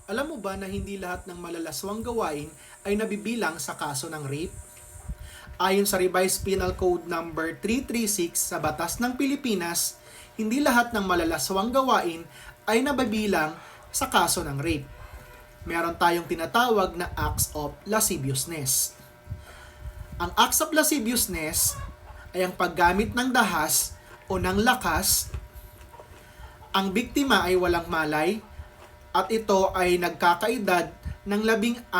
Alam mo ba na hindi lahat ng malalaswang gawain ay nabibilang sa kaso ng rape? Ayon sa Revised Penal Code number 336 sa Batas ng Pilipinas, hindi lahat ng malalaswang gawain ay nabibilang sa kaso ng rape. Meron tayong tinatawag na acts of lasciviousness. Ang acts of lasciviousness ay ang paggamit ng dahas o ng lakas. Ang biktima ay walang malay at ito ay nagkakaedad ng 16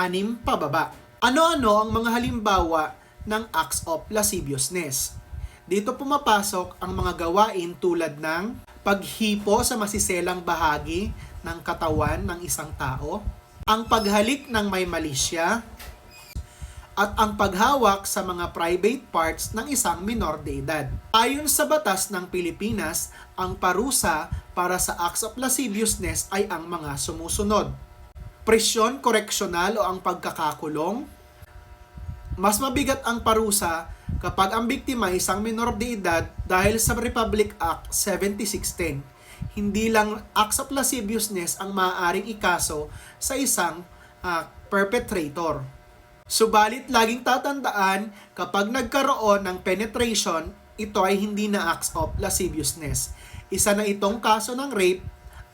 pababa. Ano-ano ang mga halimbawa ng acts of lasciviousness? Dito pumapasok ang mga gawain tulad ng paghipo sa masiselang bahagi ng katawan ng isang tao, ang paghalik ng may malisya, at ang paghawak sa mga private parts ng isang minor de edad. Ayon sa batas ng Pilipinas, ang parusa para sa acts of lasciviousness ay ang mga sumusunod: presyon koreksyonal o ang pagkakakulong. Mas mabigat ang parusa kapag ang biktima ay isang minor de edad dahil sa Republic Act 7610. Hindi lang acts of lasciviousness ang maaaring ikaso sa isang perpetrator. Subalit laging tatandaan, kapag nagkaroon ng penetration, ito ay hindi na acts of lasciviousness. Isa na itong kaso ng rape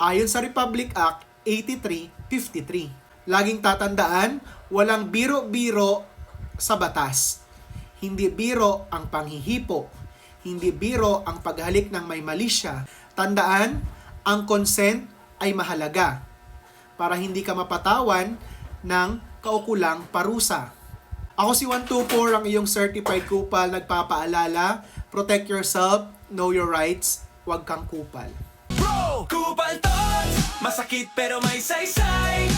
ayon sa Republic Act 8353. Laging tatandaan, walang biro-biro sa batas. Hindi biro ang panghihipo. Hindi biro ang paghalik ng may malisya. Tandaan, ang consent ay mahalaga para hindi ka mapatawan ng kaukulang parusa. Ako si 124, ang iyong certified kupal, nagpapaalala, protect yourself, know your rights, huwag kang kupal. Bro, kupal thoughts, masakit pero may saysay.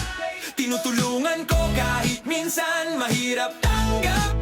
Tinutulungan ko kahit minsan mahirap tanggap.